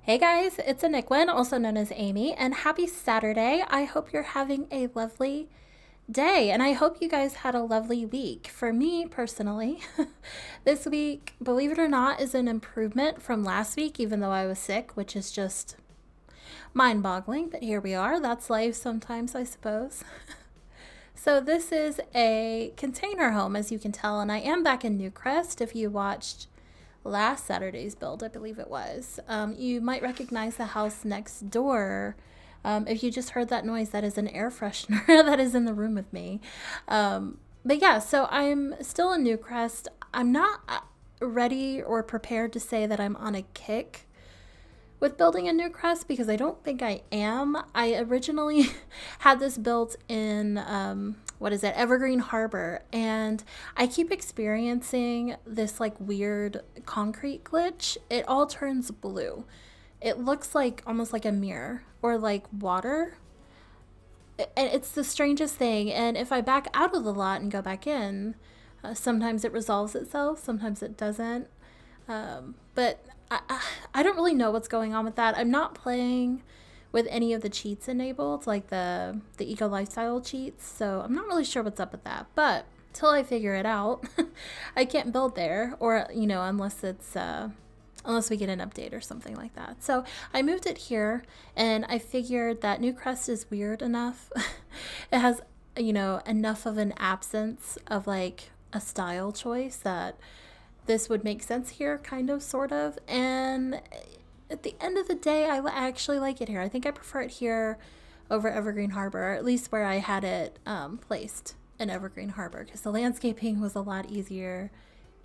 Hey guys, it's ANicWin, also known as Amy, and happy Saturday. I hope you're having a lovely day, and I hope you guys had a lovely week. For me personally, this week, believe it or not, is an improvement from last week, even though I was sick, which is just mind boggling, but here we are. That's life sometimes, I suppose. So, this is a container home, as you can tell, and I am back in Newcrest. If you watched last Saturday's build, I believe it was, you might recognize the house next door. If you just heard that noise, that is an air freshener that is in the room with me. But yeah, so I'm still in Newcrest. I'm not ready or prepared to say that I'm on a kick with building a Newcrest because I don't think I am. I originally had this built in Evergreen Harbor, and I keep experiencing this like weird concrete glitch. It all turns blue. It looks like almost like a mirror or like water. And it's the strangest thing. And if I back out of the lot and go back in, sometimes it resolves itself, sometimes it doesn't. But I don't really know what's going on with that. I'm not playing with any of the cheats enabled, like the eco lifestyle cheats, so I'm not really sure what's up with that. But till I figure it out, I can't build there, or unless we get an update or something like that. So I moved it here, and I figured that Newcrest is weird enough. It has enough of an absence of like a style choice that this would make sense here, kind of, sort of. And at the end of the day, I actually like it here. I think I prefer it here over Evergreen Harbor, or at least where I had it placed in Evergreen Harbor, because the landscaping was a lot easier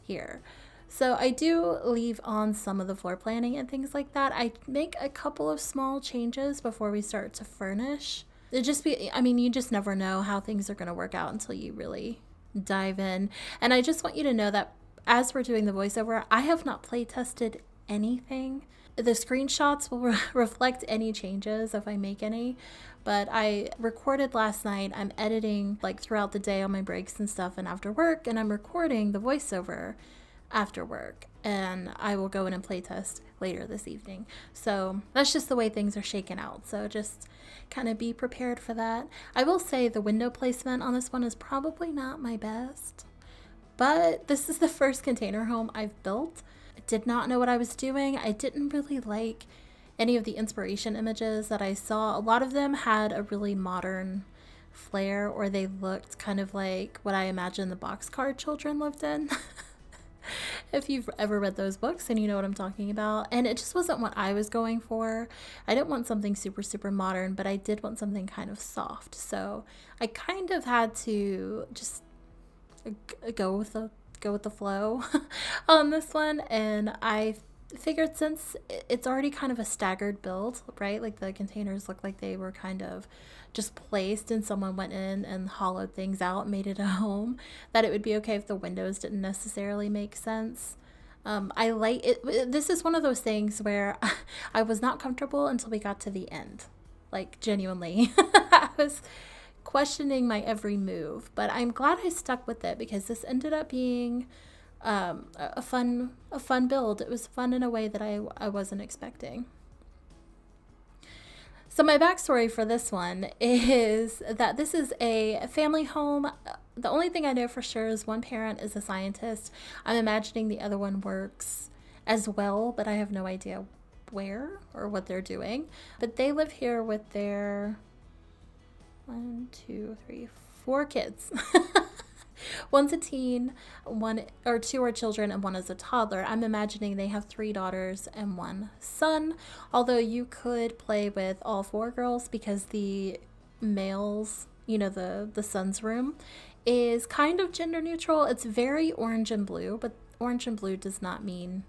here. So I do leave on some of the floor planning and things like that. I make a couple of small changes before we start to furnish. You just never know how things are going to work out until you really dive in. And I just want you to know that as we're doing the voiceover, I have not play tested anything. The screenshots will reflect any changes if I make any, but I recorded last night. I'm editing like throughout the day on my breaks and stuff and after work, and I'm recording the voiceover after work, and I will go in and play test later this evening. So that's just the way things are shaken out. So just kind of be prepared for that. I will say the window placement on this one is probably not my best. But this is the first container home I've built. I did not know what I was doing. I didn't really like any of the inspiration images that I saw. A lot of them had a really modern flair, or they looked kind of like what I imagine the boxcar children lived in. If you've ever read those books and you know what I'm talking about. And it just wasn't what I was going for. I didn't want something super, super modern, but I did want something kind of soft. So I kind of had to just go with the flow on this one. And I figured, since it's already kind of a staggered build, right, like the containers look like they were kind of just placed and someone went in and hollowed things out and made it a home, that it would be okay if the windows didn't necessarily make sense. I like it. This is one of those things where I was not comfortable until we got to the end, like genuinely. I was questioning my every move, but I'm glad I stuck with it because this ended up being a fun build. It was fun in a way that I wasn't expecting. So my backstory for this one is that this is a family home. The only thing I know for sure is one parent is a scientist. I'm imagining the other one works as well, but I have no idea where or what they're doing. But they live here with their 4 kids. One's a teen, two are children, and one is a toddler. I'm imagining they have 3 daughters and 1 son, although you could play with all 4 girls because the males, the son's room is kind of gender neutral. It's very orange and blue, but orange and blue does not mean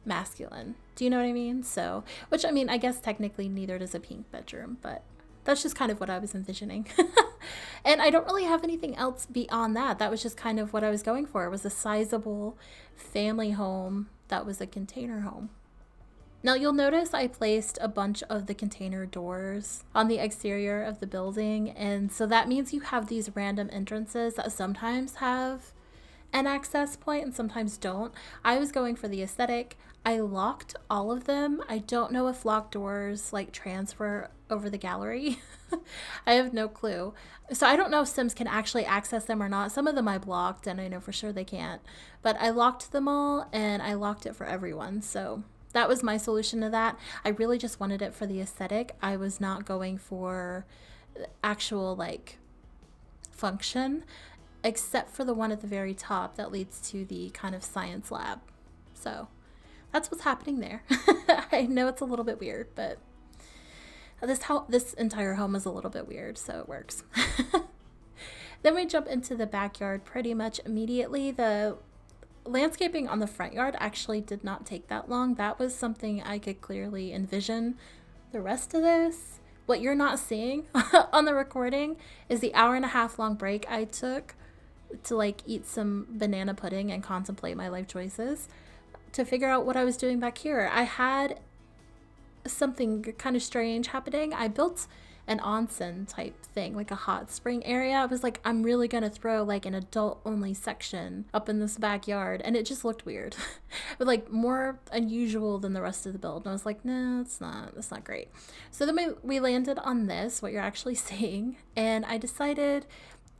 masculine. Do you know what I mean? So, I guess technically neither does a pink bedroom, but that's just kind of what I was envisioning. And I don't really have anything else beyond that. That was just kind of what I was going for. It was a sizable family home that was a container home. Now you'll notice I placed a bunch of the container doors on the exterior of the building. And so that means you have these random entrances that sometimes have an access point and sometimes don't. I was going for the aesthetic. I locked all of them. I don't know if locked doors like transfer over the gallery. I have no clue. So I don't know if Sims can actually access them or not. Some of them I blocked and I know for sure they can't. But I locked them all and I locked it for everyone. So that was my solution to that. I really just wanted it for the aesthetic. I was not going for actual like function, except for the one at the very top that leads to the kind of science lab. So that's what's happening there. I know it's a little bit weird, but this entire home is a little bit weird, so it works. Then we jump into the backyard pretty much immediately. The landscaping on the front yard actually did not take that long. That was something I could clearly envision. The rest of this, what you're not seeing on the recording, is the 1.5 hour long break I took to like eat some banana pudding and contemplate my life choices to figure out what I was doing back here. I had something kind of strange happening. I built an onsen type thing, like a hot spring area. I was like, I'm really gonna throw like an adult only section up in this backyard, and it just looked weird. But like more unusual than the rest of the build. And I was like, no, it's not, that's not great. So then we landed on this, what you're actually seeing, and I decided,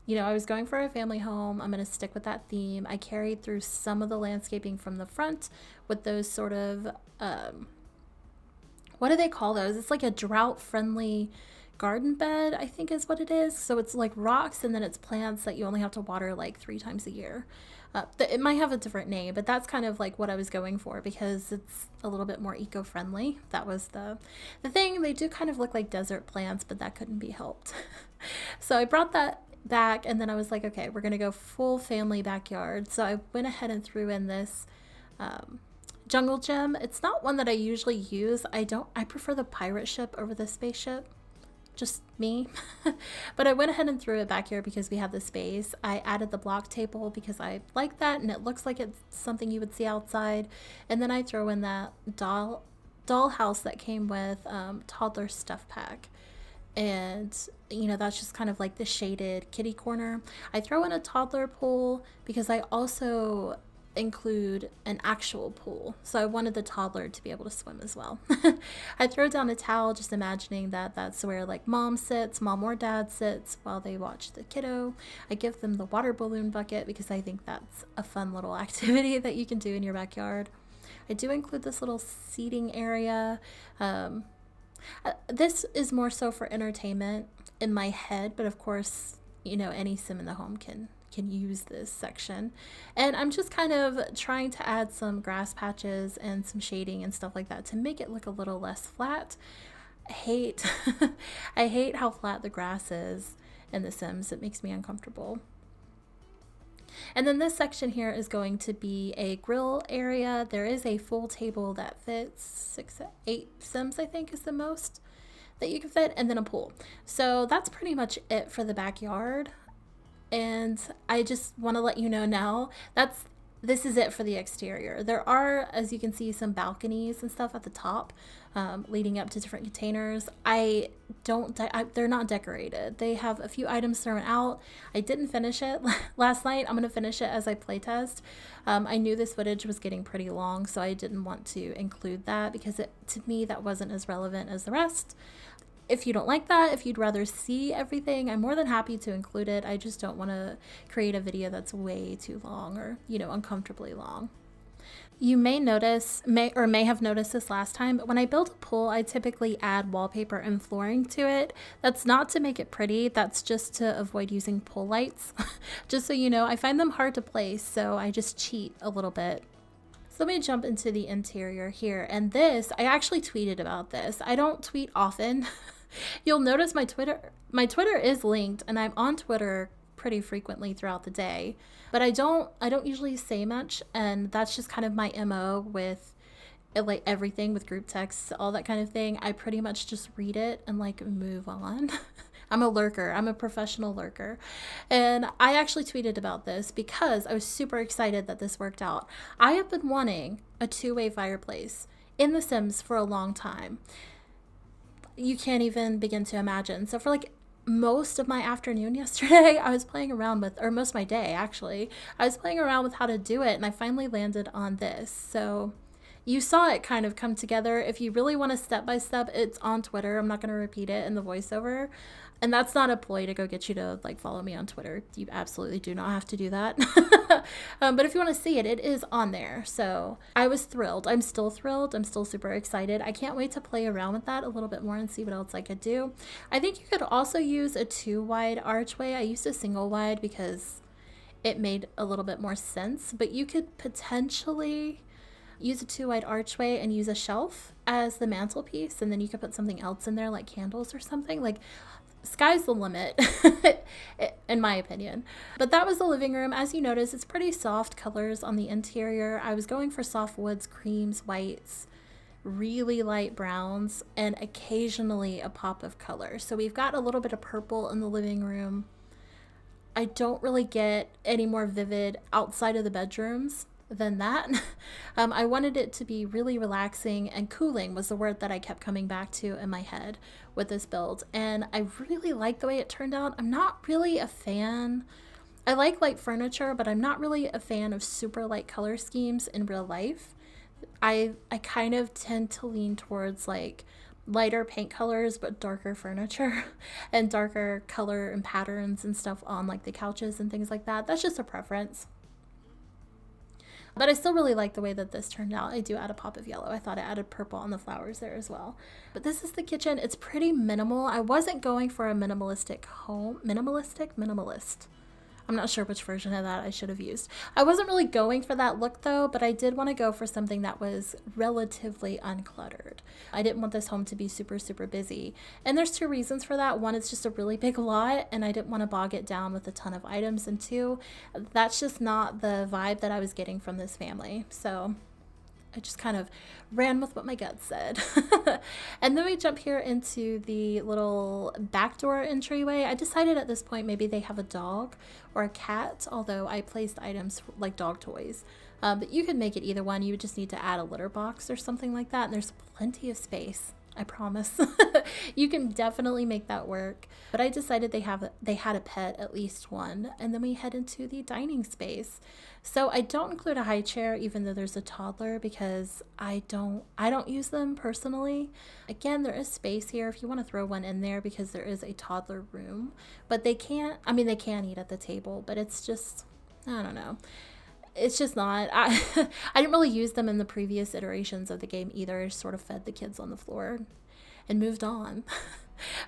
you know, I was going for a family home. I'm going to stick with that theme. I carried through some of the landscaping from the front with those sort of, what do they call those? It's like a drought friendly garden bed, I think is what it is. So it's like rocks and then it's plants that you only have to water like 3 times a year. It might have a different name, but that's kind of like what I was going for because it's a little bit more eco-friendly. That was the thing. They do kind of look like desert plants, but that couldn't be helped. So I brought that back and then I was like, okay, we're gonna go full family backyard. So I went ahead and threw in this jungle gym. It's not one that I usually use. I prefer the pirate ship over the spaceship, just me. But I went ahead and threw it back here because we have the space. I added the block table because I like that and it looks like it's something you would see outside. And then I throw in that doll house that came with toddler stuff pack. And you know, that's just kind of like the shaded kitty corner. I throw in a toddler pool because I also include an actual pool, so I wanted the toddler to be able to swim as well. I throw down a towel, just imagining that that's where like mom or dad sits while they watch the kiddo. I give them the water balloon bucket because I think that's a fun little activity that you can do in your backyard. I do include this little seating area. This is more so for entertainment in my head, but of course, you know, any sim in the home can use this section. And I'm just kind of trying to add some grass patches and some shading and stuff like that to make it look a little less flat. I hate how flat the grass is in The Sims. It makes me uncomfortable. And then this section here is going to be a grill area. There is a full table that fits 8 Sims, I think is the most that you can fit, and then a pool. So that's pretty much it for the backyard. And I just want to let you know now, this is it for the exterior. There are, as you can see, some balconies and stuff at the top leading up to different containers. They're not decorated. They have a few items thrown out. I didn't finish it last night. I'm going to finish it as I playtest. I knew this footage was getting pretty long, so I didn't want to include that because to me that wasn't as relevant as the rest. If you don't like that, if you'd rather see everything, I'm more than happy to include it. I just don't want to create a video that's way too long or, you know, uncomfortably long. You may have noticed this last time, but when I build a pool, I typically add wallpaper and flooring to it. That's not to make it pretty. That's just to avoid using pool lights. Just so you know, I find them hard to place, so I just cheat a little bit. So let me jump into the interior here. And this, I actually tweeted about this. I don't tweet often. You'll notice my Twitter is linked and I'm on Twitter pretty frequently throughout the day, but I don't usually say much, and that's just kind of my MO with like everything with group texts, all that kind of thing. I pretty much just read it and like move on. I'm a lurker. I'm a professional lurker. And I actually tweeted about this because I was super excited that this worked out. I have been wanting a 2-way fireplace in The Sims for a long time. You can't even begin to imagine. So for like most of my afternoon yesterday, I was playing around with, or most of my day actually, I was playing around with how to do it, and I finally landed on this. So you saw it kind of come together. If you really want a step-by-step, it's on Twitter. I'm not going to repeat it in the voiceover. And that's not a ploy to go get you to like follow me on Twitter. You absolutely do not have to do that. But if you want to see it, it is on there. So I was thrilled. I'm still thrilled. I'm still super excited. I can't wait to play around with that a little bit more and see what else I could do. I think you could also use a 2-wide archway. I used a single wide because it made a little bit more sense. But you could potentially use a 2-wide archway and use a shelf as the mantelpiece. And then you could put something else in there like candles or something. Like, sky's the limit, in my opinion. But that was the living room. As you notice, it's pretty soft colors on the interior. I was going for soft woods, creams, whites, really light browns, and occasionally a pop of color. So we've got a little bit of purple in the living room. I don't really get any more vivid outside of the bedrooms than that. I wanted it to be really relaxing, and cooling was the word that I kept coming back to in my head with this build. And I really like the way it turned out. I'm not really a fan. I like light furniture, but I'm not really a fan of super light color schemes in real life. I kind of tend to lean towards like lighter paint colors but darker furniture and darker color and patterns and stuff on like the couches and things like that. That's just a preference. But I still really like the way that this turned out. I do add a pop of yellow. I thought I added purple on the flowers there as well. But this is the kitchen. It's pretty minimal. I wasn't going for a minimalistic home. Minimalist. I'm not sure which version of that I should have used. I wasn't really going for that look though, but I did want to go for something that was relatively uncluttered. I didn't want this home to be super, super busy. And there's 2 reasons for that. One, it's just a really big lot and I didn't want to bog it down with a ton of items. And 2, that's just not the vibe that I was getting from this family. So I just kind of ran with what my gut said. And then we jump here into the little backdoor entryway. I decided at this point maybe they have a dog or a cat, although I placed items like dog toys. But you could make it either one. You would just need to add a litter box or something like that. And there's plenty of space. I promise. You can definitely make that work. But I decided they had a pet, at least one. And then we head into the dining space. So I don't include a high chair, even though there's a toddler, because I don't use them personally. Again, there is space here if you want to throw one in there because there is a toddler room. But they can eat at the table, but it's just, I don't know. It's just not. I didn't really use them in the previous iterations of the game either. I just sort of fed the kids on the floor and moved on.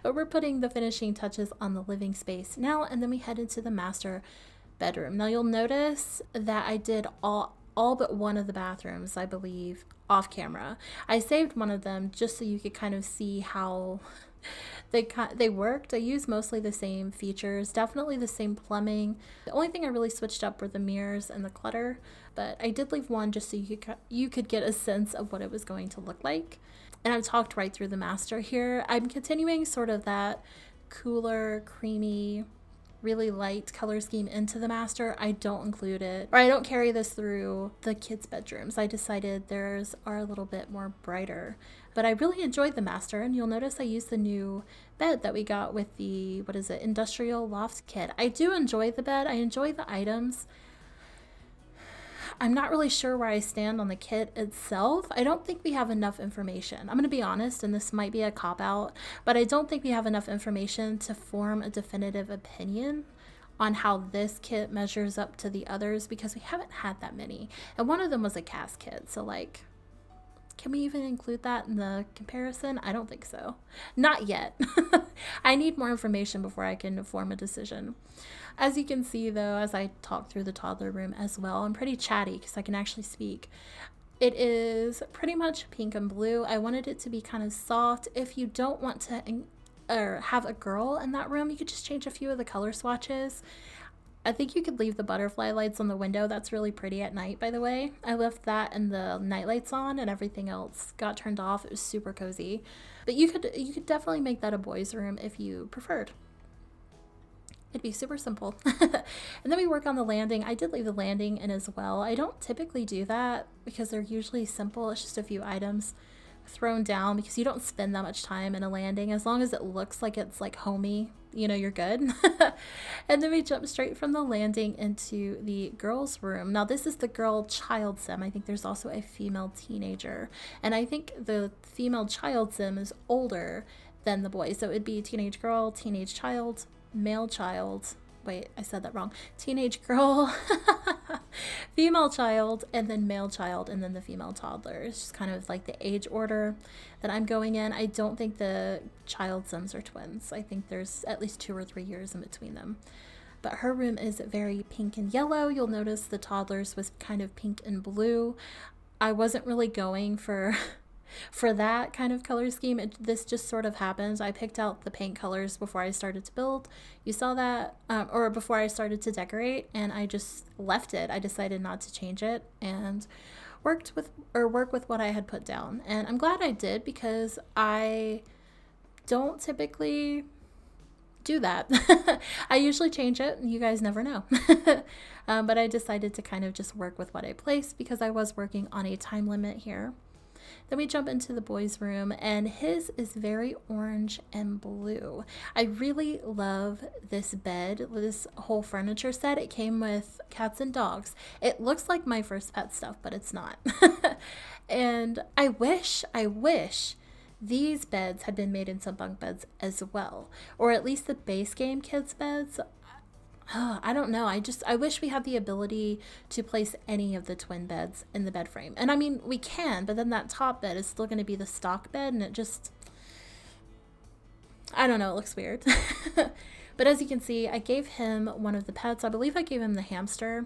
But we're putting the finishing touches on the living space now, and then we head into the master bedroom. Now you'll notice that I did all but one of the bathrooms, I believe, off camera. I saved one of them just so you could kind of see how they worked. I used mostly the same features, definitely the same plumbing. The only thing I really switched up were the mirrors and the clutter, but I did leave one just so you could get a sense of what it was going to look like. And I've talked right through the master here. I'm continuing sort of that cooler, creamy, really light color scheme into the master. I don't include it, or I don't carry this through the kids' bedrooms. I decided theirs are a little bit more brighter, but I really enjoyed the master. And you'll notice I used the new bed that we got with the, industrial loft kit. I do enjoy the bed. I enjoy the items. I'm not really sure where I stand on the kit itself. I don't think we have enough information. I'm going to be honest, and this might be a cop-out, but I don't think we have enough information to form a definitive opinion on how this kit measures up to the others because we haven't had that many. And one of them was a cast kit, so like, can we even include that in the comparison? I don't think so. Not yet. I need more information before I can form a decision. As you can see, though, as I talk through the toddler room as well, I'm pretty chatty because I can actually speak. It is pretty much pink and blue. I wanted it to be kind of soft. If you don't want to have a girl in that room, you could just change a few of the color swatches. I think you could leave the butterfly lights on the window. That's really pretty at night, by the way. I left that and the night lights on, and everything else got turned off. It was super cozy. But you could definitely make that a boys' room if you preferred. It'd be super simple. And then we work on the landing. I did leave the landing in as well. I don't typically do that because they're usually simple. It's just a few items thrown down because you don't spend that much time in a landing as long as it looks like it's like homey. you know, you're good. And then we jump straight from the landing into the girls' room. Now, this is the girl child sim. I think there's also a female teenager. And I think the female child sim is older than the boy. So it'd be teenage girl, teenage child, male child. Wait, I said that wrong. Teenage girl, female child, and then male child, and then the female toddler. It's just kind of like the age order that I'm going in. I don't think the child sims are twins. I think there's at least 2 or 3 years in between them. But her room is very pink and yellow. You'll notice the toddlers was kind of pink and blue. I wasn't really going for that kind of color scheme. This just sort of happens. I picked out the paint colors before I started to build. You saw that, or before I started to decorate, and I just left it. I decided not to change it and work with what I had put down. And I'm glad I did, because I don't typically do that. I usually change it, and you guys never know. But I decided to kind of just work with what I placed, because I was working on a time limit here. Then we jump into the boys' room, and his is very orange and blue. I really love this bed, this whole furniture set. It came with cats and dogs. It looks like my first pet stuff, but it's not. And I wish these beds had been made into bunk beds as well, or at least the base game kids beds. I don't know. I wish we had the ability to place any of the twin beds in the bed frame. And I mean, we can, but then that top bed is still going to be the stock bed, and it just, I don't know, it looks weird. But as you can see, I gave him one of the pets. I believe I gave him the hamster.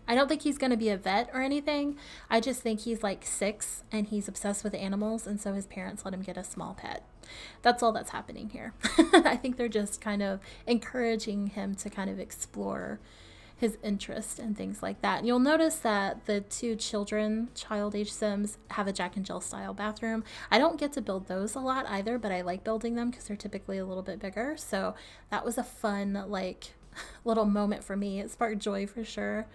I don't think he's going to be a vet or anything. I just think he's like 6 and he's obsessed with animals, and so his parents let him get a small pet. That's all that's happening here. I think they're just kind of encouraging him to kind of explore his interest and things like that. And you'll notice that the 2 child age sims have a Jack and Jill style bathroom. I don't get to build those a lot either, but I like building them because they're typically a little bit bigger. So that was a fun, like, little moment for me. It sparked joy for sure.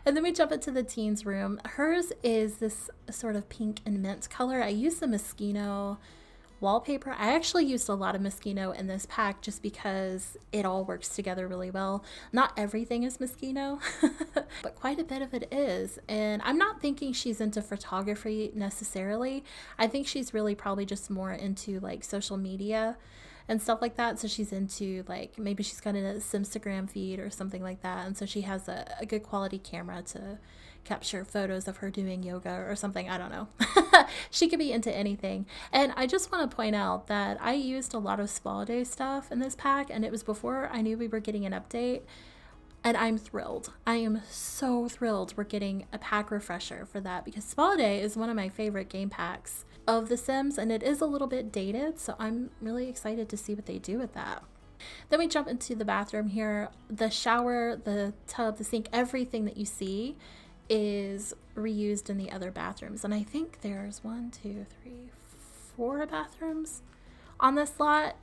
And then we jump into the teens room. Hers is this sort of pink and mint color. I used the Moschino wallpaper. I actually used a lot of Moschino in this pack just because it all works together really well. Not everything is Moschino, but quite a bit of it is. And I'm not thinking she's into photography necessarily. I think she's really probably just more into like social media and stuff like that. So she's into, like, maybe she's got a Simstagram feed or something like that, and so she has a good quality camera to capture photos of her doing yoga or something. I don't know. She could be into anything. And I just want to point out that I used a lot of spa day stuff in this pack, and it was before I knew we were getting an update. And I'm thrilled. I am so thrilled we're getting a pack refresher for that, because Spa Day is one of my favorite game packs of The Sims, and it is a little bit dated, so I'm really excited to see what they do with that. Then we jump into the bathroom here. The shower, the tub, the sink, everything that you see is reused in the other bathrooms. And I think there's 4 bathrooms on this lot.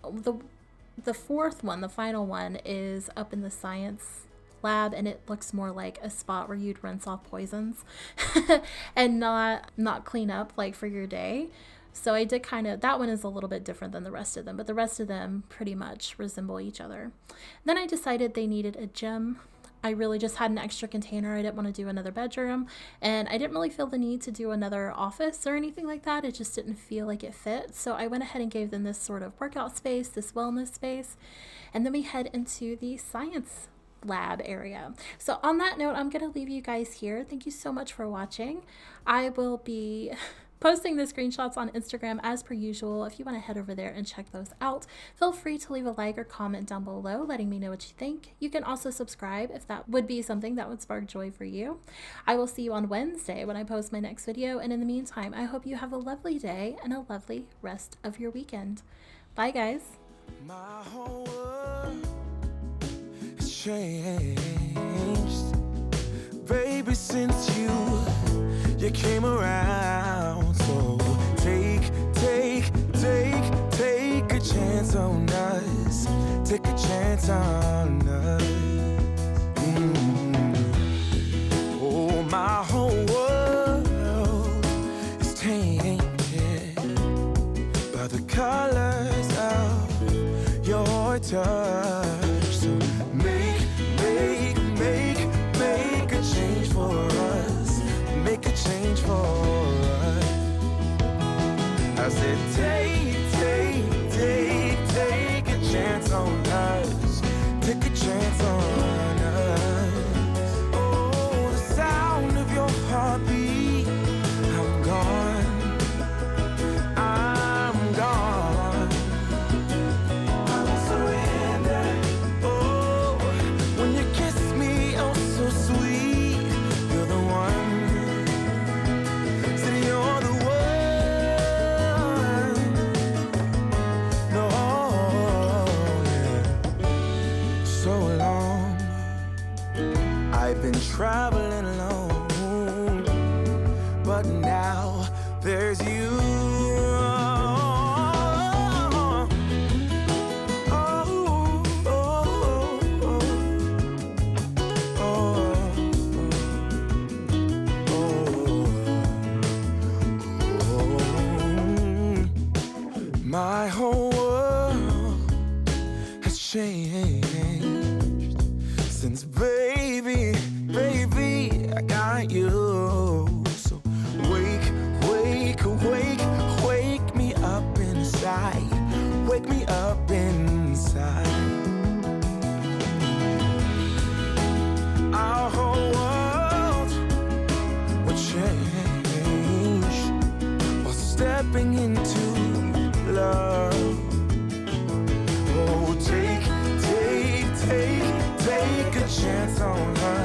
The fourth one, the final one, is up in the science lab, and it looks more like a spot where you'd rinse off poisons and not clean up like for your day. So I did that one is a little bit different than the rest of them, but the rest of them pretty much resemble each other. Then I decided they needed a gym. I really just had an extra container. I didn't want to do another bedroom, and I didn't really feel the need to do another office or anything like that. It just didn't feel like it fit. So I went ahead and gave them this sort of workout space, this wellness space, and then we head into the science lab area. So on that note, I'm going to leave you guys here. Thank you so much for watching. I will be posting the screenshots on Instagram as per usual. If you want to head over there and check those out, feel free to leave a like or comment down below letting me know what you think. You can also subscribe if that would be something that would spark joy for you. I will see you on Wednesday when I post my next video, and in the meantime, I hope you have a lovely day and a lovely rest of your weekend. Bye guys. My whole world has changed, baby, since you came around. So take a chance on us. Take a chance on us. Oh, my whole world is tainted by the colors of your touch. So make a change for us. Make a change for us. I said take a chance on us. Take a chance on us. Oh, the sound of your heartbeat. I'm gone. I'm gone. I will surrender. Oh, when you kiss me, oh so sweet. You're the one. Said you're the one. No, yeah. So long. I've been traveling alone, but now there's you. My whole world has changed since baby, I got you. So wake me up inside. Wake me up inside. Our whole world will change while stepping into love. Oh, take a chance on her.